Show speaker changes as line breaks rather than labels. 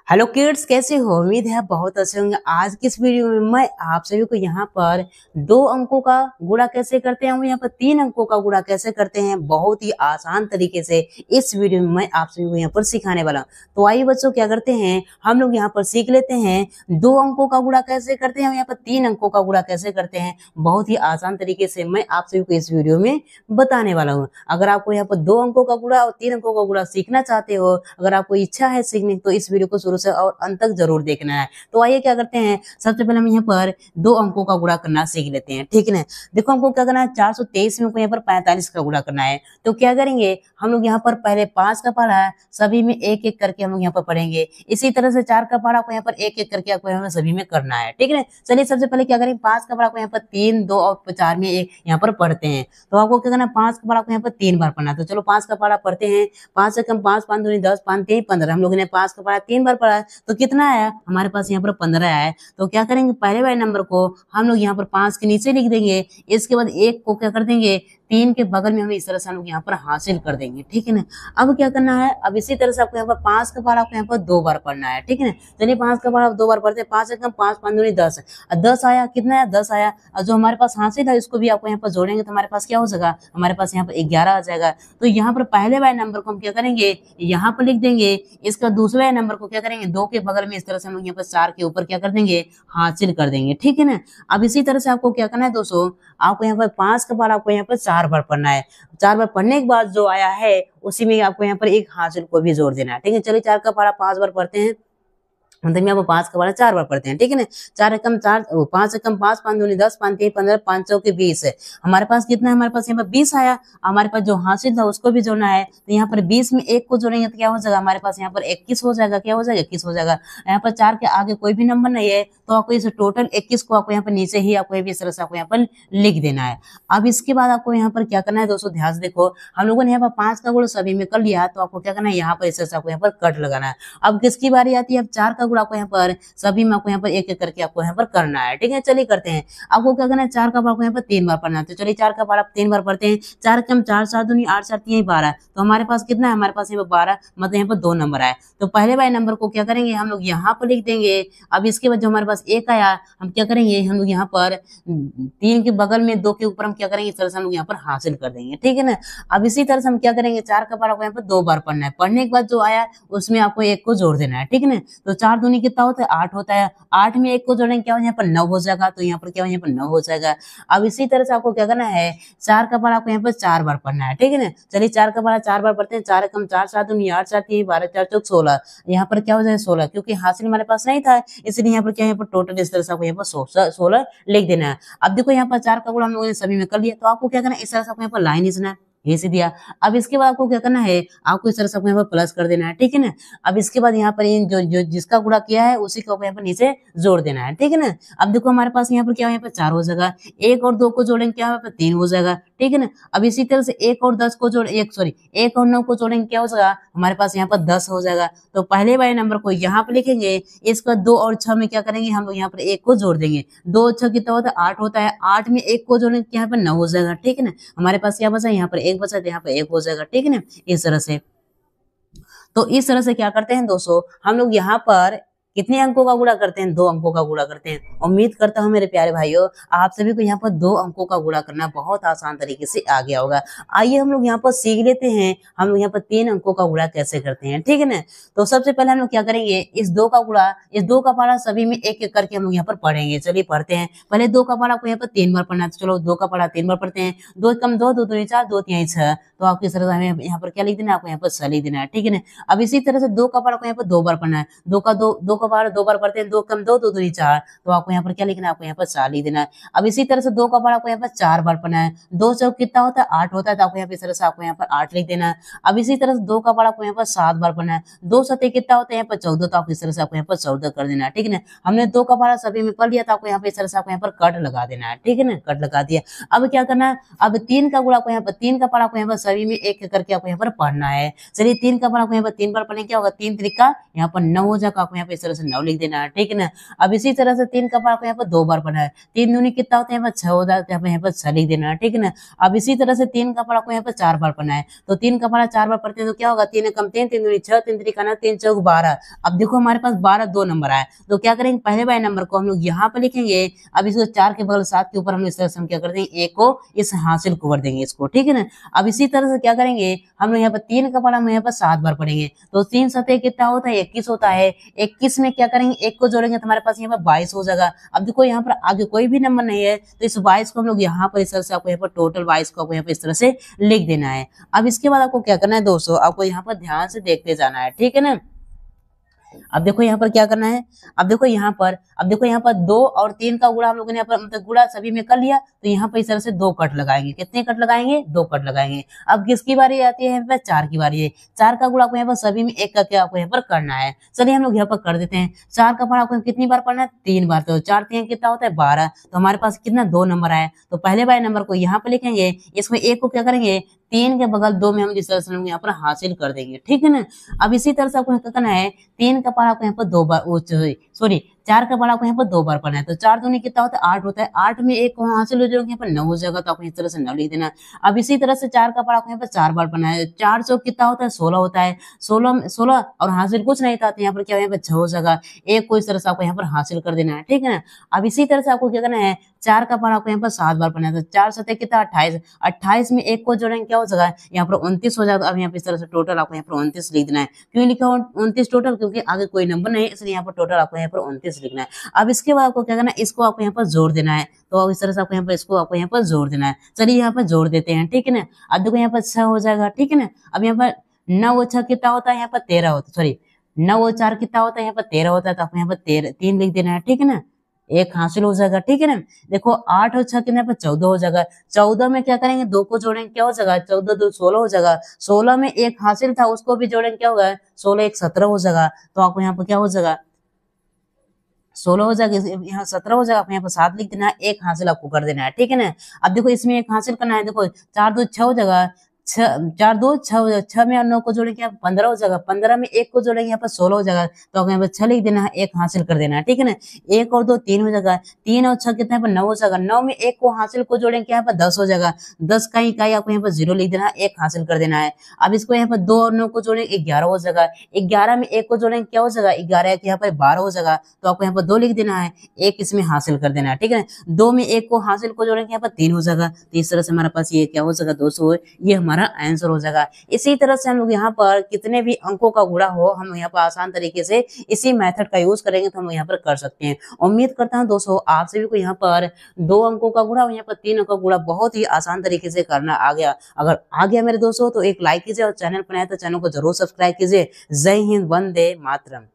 Hello kids, कैसे हो? उम्मीद है आप बहुत अच्छे होंगे। आज की इस वीडियो में मैं आप सभी को यहाँ पर 2 अंकों का गुणा कैसे करते हैं और यहाँ पर 3 अंकों का गुणा कैसे करते हैं, बहुत ही आसान तरीके से इस वीडियो में मैं आप सभी को यहाँ पर सिखाने वाला हूँ। तो आइए बच्चों, क्या करते हैं हम लोग यहाँ पर सीख लेते हैं 2 अंकों का गुणा कैसे करते हैं और यहाँ पर 3 अंकों का गुणा कैसे करते हैं। बहुत ही आसान तरीके से मैं आप सभी को इस वीडियो में बताने वाला हूँ। अगर आपको यहाँ पर 2 अंकों का गुणा और 3 अंकों का गुणा सीखना चाहते हो, अगर आपको इच्छा है सीखने की, तो इस वीडियो को शुरू से और अंत तक जरूर देखना है। तो आइए क्या करते हैं, सबसे पहले हम यहाँ पर 2 अंकों का गुणा करना सीख लेते हैं। ठीक है ना। देखो हमको क्या करना है, 423 में हमको यहाँ पर 45 का गुणा करना है। तो क्या करेंगे हम लोग यहाँ पर पहले 5 का पढ़ा है, सभी में एक एक करके हम लोग यहाँ पर पढ़ेंगे। इसी तरह से 4 का पढ़ा को यहाँ पर एक एक करके आपको यहाँ पर सभी में करना है। ठीक है। चलिए सबसे पहले क्या करेंगे, 5 का पढ़ा को यहाँ पर 3, 2 और 4 में एक यहाँ पर पढ़ते हैं। तो आपको क्या करना है, 5 का पढ़ा को यहाँ पर 3 बार पढ़ना है। तो चलो 5 का पढ़ा पढ़ते हैं। 5 से कम 5, 5 दूनी 10, 5 3 15। हम लोगों ने 5 का पढ़ा 3 बार पढ़ा, तो कितना आया हमारे पास यहाँ पर 15 आया है। तो क्या करेंगे, पहले वाले नंबर को हम लोग यहाँ पर 5 के नीचे लिख देंगे। इसके बाद 1 को क्या कर देंगे, 3 के बगल में हम इस तरह से हम लोग यहाँ पर हासिल कर देंगे। ठीक है ना। अब क्या करना है, अब इसी तरह से आपको यहाँ पर 5 का पढ़ा आपको यहाँ पर 2 बार पढ़ना है। ठीक है ना। चलिए 5 का पढ़ा 2 बार पढ़ते हैं। 5 से कम 5, 5 दूनी 10, 10 आया। कितना आया, 10 आया। और जो हमारे पास हासिल है इसको भी आपको यहाँ पर जोड़ेंगे तो हमारे पास क्या हो जाएगा, हमारे पास यहाँ पर 11 आ जाएगा। तो यहाँ पर पहले वाले नंबर को हम क्या करेंगे, यहाँ पर लिख देंगे। इसका दूसरे वाले नंबर को क्या करेंगे, 2 के बगल में इस तरह से हम लोग यहाँ पर 4 के ऊपर क्या कर देंगे, हासिल कर देंगे। ठीक है ना। अब इसी तरह से आपको क्या करना है दोस्तों, आपको यहाँ पर 5 का बार आपको यहाँ पर 4 बार पढ़ना है। 4 बार पढ़ने के बाद जो आया है उसी में आपको यहाँ पर एक हासिल को भी जोड़ देना है। ठीक है। चलिए 4 का पारा 5 बार पढ़ते हैं, मतलब में आप 5 का बार 4 बार पढ़ते हैं। ठीक है ना। 4 कम 4, 5 से कम 5, 5 दूनी 10, 5 3 15, 5 चौके 20 है। हमारे पास कितना है, हमारे पास यहाँ पर 20 आया। हमारे पास जो हासिल था उसको भी जोड़ना है। तो यहाँ पर 20 में 1 को जोड़ेंगे तो क्या हो जाएगा, हमारे पास यहाँ पर 21 हो जाएगा। क्या हो जाएगा, 21 हो जाएगा। यहाँ पर 4 के आगे कोई भी नंबर नहीं है, तो आपको इस टोटल 21 को आपको यहाँ पर नीचे ही आपको इस तरह से आपको यहाँ पर लिख देना है। अब इसके बाद आपको यहाँ पर क्या करना है दोस्तों, ध्यान से देखो। हम लोगों ने यहाँ पर 5 का गुणा सभी में कर लिया, तो आपको क्या करना है, यहाँ पर इस तरह से आपको यहाँ पर कट लगाना है। अब किसकी बारी आती है, अब 4 का गुणा आपको यहाँ पर सभी में आपको यहाँ पर एक एक करके आपको यहाँ पर करना है। ठीक है। चलिए करते हैं। आपको क्या करना है, 4 का पारा आपको यहाँ पर 3 बार पढ़ना है। तो चलिए 4 का पारा 3 बार पढ़ते हैं। 4 कम 4, 4 दूनी 8, 4 3 12। तो हमारे पास कितना है, हमारे पास यहाँ पर 12, मतलब यहाँ पर 2 नंबर आए। तो पहले वाले नंबर को क्या करेंगे, हम लोग यहाँ पर लिख देंगे। अब इसके बाद जो हमारे पास 1 आया, हम क्या करेंगे, हम लोग यहाँ पर 3 के बगल में 2 के ऊपर हम क्या करेंगे, इस तरह से हम लोग यहाँ पर हासिल कर देंगे। ठीक है ना। अब इसी तरह से हम क्या करेंगे, 4 का पारा को यहाँ पर 2 बार पढ़ना है। पढ़ने के बाद जो आया उसमें आपको 1 को जोड़ देना है। ठीक है ना। तो 4 दूनी कितना होता है, 8 होता है। 8 में 1 को जोड़ेंगे क्या हो, यहाँ पर 9 हो जाएगा। तो यहाँ पर क्या हो, यहाँ पर 9 हो जाएगा। अब इसी तरह से आपको क्या करना है, 4 का पारा आपको यहाँ पर 4 बार पढ़ना है। ठीक है ना। चलिए 4 का पारा 4 बार पढ़ते हैं। 4 कम 4, 7 दूनी 8, 4 3 12, 4 चौक 16। यहाँ पर क्या हो जाएगा 16, क्योंकि हासिल हमारे पास नहीं था, इसलिए यहाँ पर क्या, यहाँ पर टोटल इस तरह से आपको यहाँ पर 16 लिख देना है। अब देखो यहाँ पर 4 का गुणा हम लोगों ने सभी में कर लिया, तो आपको क्या करना है, इस तरह से आपको यहाँ पर लाइन खींचना है। ये से दिया। अब इसके बाद आपको क्या करना है, आपको इस तरह से आपको यहाँ पर प्लस कर देना है। ठीक है ना। अब इसके बाद यहाँ पर इन जो जिसका गुणा किया है उसी को यहाँ पर नीचे जोड़ देना है। ठीक है ना। अब देखो हमारे पास यहाँ पर क्या, यहाँ पर 4 हो जाएगा। 1 और 2 को जोड़ेंगे क्या, यहाँ पर 3 हो जाएगा। ठीक है ना। अब इसी तरह से 1 और 10 को जोड़ 1 और 9 को जोड़ेंगे क्या हो जाएगा, हमारे पास यहाँ पर 10 हो जाएगा। तो पहले वाले नंबर को यहाँ पर लिखेंगे। इसका 2 और 6 में क्या करेंगे, हम लोग यहाँ पर 1 को जोड़ देंगे। 2 और 6 कितना होता है, 8 होता है। 8 में 1 को जोड़ेंगे यहाँ पर 9 हो जाएगा। ठीक है ना। हमारे पास क्या बचा, यहाँ पर 1 बचा, यहाँ पर 1 हो जाएगा। ठीक है ना। इस तरह से, तो इस तरह से क्या करते हैं दोस्तों, हम लोग यहाँ पर कितने अंकों का गुणा करते हैं, 2 अंकों का गुणा करते हैं। उम्मीद करता हूँ मेरे प्यारे भाइयों, आप सभी को यहाँ पर 2 अंकों का गुणा करना बहुत आसान तरीके से आ गया होगा। आइए हम लोग यहाँ पर सीख लेते हैं, हम लोग यहाँ पर 3 अंकों का गुणा कैसे करते हैं। ठीक है ना। तो सबसे पहले हम लोग क्या करेंगे, इस 2 का गुणा, इस 2 का पारा सभी में एक एक करके हम लोग यहाँ पर पढ़ेंगे। चलिए पढ़ते हैं। पहले 2 का पारा आपको यहाँ पर 3 बार पढ़ना है। तो चलो 2 का पारा 3 बार पढ़ते हैं। 2 कम 2, 2 दूनी 4, 2 3 6। तो आपको इस तरह से हमें यहाँ पर क्या लिख देना है, आपको यहाँ पर 6 लिख देना है। ठीक है ना। अब इसी तरह से 2 का पारा को यहाँ पर 2 बार पढ़ना है। 2 का पारा 2 बार पढ़ते हैं। 2 कम 2, 2 दूनी 4। तो आपको यहाँ पर क्या लिखना है, आपको यहाँ पर 4 लिख देना है। अब इसी तरह से 2 का पारा आपको यहाँ पर 4 बार पढ़ना है। 2 चौक कितना होता है, 8 होता है। तो आपको यहाँ पर इस तरह से आपको यहाँ पर 8 लिख देना है। अब इसी तरह से 2 का पारा आपको यहाँ पर 7 बार पढ़ना है। 2 सते कितना होता है, यहाँ पर 14। तो आपको इस तरह से आपको यहाँ पर 14 कर देना है। ठीक है ना। हमने 2 का पारा सभी में पढ़ लिया, तो आपको यहाँ पर इस तरह से आपको यहाँ पर कट लगा देना है। ठीक है ना। कट लगा दिया। अब क्या करना है, अब 3 का गुणा को यहाँ पर 3 का पारा आपको यहाँ पर सभी में एक एक करके आपको यहाँ पर पढ़ना है। चलिए 3 का पारा आपको यहाँ पर 3 बार पढ़ने क्या होगा, 3 त्रिका यहाँ पर 9 हो जाएगा। आपको यहाँ पर इस तरह से 9 लिख देना है, ठीक है ना। अब इसी तरह से 3 का पढ़ा को यहाँ पर 2 बार पढ़ना है, 3 दूनी कितना होता है, यहाँ पर 6 होता है, तो यहाँ पर 6 लिख देना है, ठीक है ना। अब इसी तरह से 3 का पढ़ा को यहाँ पर 4 बार पढ़ना है, तो 3 का पढ़ा 4 बार पढ़ते हैं तो क्या होगा, 3 कम 3, 3 दूनी 6, 3 3 3 चौक 12। अब देखो हमारे पास 12 2 नंबर आए, तो क्या करेंगे, पहले वाले नंबर को हम लोग यहाँ पर लिखेंगे। अब इसको 4 के बगल 7 के ऊपर हम इस तरह से हम क्या कर देंगे, एक को इस हासिल को कर देंगे इसको, ठीक है ना। अब इसी तरह से क्या करेंगे, हम लोग यहाँ पर 3 का पढ़ा हम यहाँ पर 7 बार पढ़ेंगे, तो 3 7 कितना होता है, 21 होता है। 21 में क्या करेंगे, एक को जोड़ेंगे तो हमारे पास यहाँ पर 22 हो जाएगा। अब देखो यहाँ पर आगे कोई भी नंबर नहीं है, तो इस 22 को हम लोग यहाँ पर इस तरह से आपको यहाँ पर टोटल 22 को आपको यहाँ पर इस तरह से लिख देना है। अब इसके बाद आपको क्या करना है दोस्तों, आपको यहाँ पर ध्यान से देखते जाना है, ठीक है ना। अब देखो यहाँ पर क्या करना है, अब देखो यहाँ पर 2 और 3 का गुणा हम लोगों ने यहाँ पर मतलब गुणा सभी में कर लिया, तो यहाँ पर इस तरह से 2 कट लगाएंगे। कितने कट लगाएंगे, 2 कट लगाएंगे। अब किसकी बारी आती है, यहाँ पर 4 की बारी है। 4 का गुणा आपको यहाँ पर सभी में एक करके आपको यहाँ पर करना है। चलिए हम लोग यहाँ पर कर देते हैं। 4 का पढ़ा आपको कितनी बार पढ़ना है, 3 बार, तो 4 3 कितना होता है 12। तो हमारे पास कितना 2 नंबर आए, तो पहले वाले नंबर को यहाँ पर लिखेंगे, इसमें एक को क्या करेंगे, 3 के बगल 2 में हम जिस तरह से यहाँ पर हासिल कर देंगे, ठीक है ना। अब इसी तरह से आपको क्या करना है, 3 का पढ़ा आपको यहाँ पर 2 बार, सॉरी 4 का पढ़ा आपको यहाँ पर 2 बार पढ़ना है, तो 4 दूनी कितना होता है 8 होता है। 8 में एक को हासिल हो जाएगा, यहाँ पर 9 हो जाएगा, तो आपको इस तरह से 9 लिख देना। अब इसी तरह से 4 का पढ़ा आपको यहाँ पर 4 बार पढ़ना है, 4 चौक कितना होता है 16 होता है। 16 और हासिल कुछ नहीं था, तो यहाँ पर क्या यहाँ पर 6 हो जाएगा। एक को इस तरह से आपको यहाँ पर हासिल कर देना है, ठीक है ना। अब इसी तरह से आपको क्या करना है, 4 का पढ़ा आपको यहाँ पर 7 बार पढ़ना है, तो 4 7 कितना 28। 28 में एक को जोड़ेंगे क्या हो जाएगा, यहाँ पर 29 हो जाएगा। अब यहाँ पर इस तरह से टोटल आपको यहाँ पर 29 लिख देना है। क्यों लिखा 29 टोटल, क्योंकि आगे कोई नंबर नहीं है, इसलिए यहाँ पर टोटल आपको यहाँ पर 29 लिखना है। अब इसके बाद आपको क्या करना है, इसको आपको यहाँ पर जोड़ देना है, तो अब इस तरह से आपको यहाँ पर इसको आपको यहाँ पर जोड़ देना है। चलिए यहाँ पर जोड़ देते हैं, ठीक है ना। अब देखो यहाँ पर 6 हो जाएगा, ठीक है ना। अब यहाँ पर 9 और 6 कितना होता है, यहाँ पर 13 होता है, सॉरी 9 और 4 कितना होता है, यहाँ पर 13 होता है, तो आपको यहाँ पर 3 लिख देना है, ठीक है ना। एक हासिल हो जाएगा, ठीक है ना। देखो 8 और 6 कितने पर 14 हो जाएगा। 14 में क्या करेंगे, 2 को जोड़ेंगे क्या हो जाएगा, 14 2 16 हो जाएगा। 16 में एक हासिल था, उसको भी जोड़ेंगे क्या होगा, 16 1 17 हो जाएगा। तो आपको यहाँ पर क्या हो जाएगा, 16 हो जाएगा, यहाँ 17 हो जाएगा। आप यहाँ पर 7 लिख देना है, एक हासिल आपको कर देना है, ठीक है ना। अब देखो इसमें एक हासिल करना है, देखो 4 2 6 हो जाएगा, 4 2 6 हो जाएगा। 6 में और 9 को जोड़ेंगे आप 15 हो जाएगा। 15 में एक को जोड़ेंगे यहाँ पर 16 हो जाएगा, तो आपको यहाँ पर 6 लिख देना है, एक हासिल कर देना है, ठीक है ना। 1 और 2 3 हो जाएगा, 3 और 6 कितना पर 9 हो जाएगा। 9 में एक को हासिल को जोड़ेंगे यहाँ पर 10 हो जाएगा। 10 का इकाई आपको यहाँ पर 0 लिख देना है, एक हासिल कर देना है। अब इसको यहाँ पर 2 और 9 को जोड़ेंगे 11 हो जाएगा। 11 में एक को जोड़ेंगे क्या हो जाएगा, 11 के यहाँ पर 12 हो जाएगा, तो आपको यहाँ पर 2 लिख देना है, एक इसमें हासिल कर देना है, ठीक है। 2 में एक को हासिल को जोड़ेंगे यहाँ पर 3 हो जाएगा। तो इस तरह से हमारे पास ये क्या हो जाएगा दोस्तों, ये हमारा आंसर हो जाएगा। इसी तरह से हम लोग यहाँ पर कितने भी अंकों का गुणा हो, हम यहाँ पर आसान तरीके से इसी मेथड का यूज करेंगे तो हम यहाँ पर कर सकते हैं। उम्मीद करता हूँ दोस्तों आप सभी को यहाँ पर 2 अंकों का गुणा और यहाँ पर 3 अंकों का गुणा बहुत ही आसान तरीके से करना आ गया। अगर आ गया मेरे दोस्तों तो एक लाइक कीजिए और चैनल पर नए तो चैनल को जरूर सब्सक्राइब कीजिए। जय हिंद, वंदे मातरम।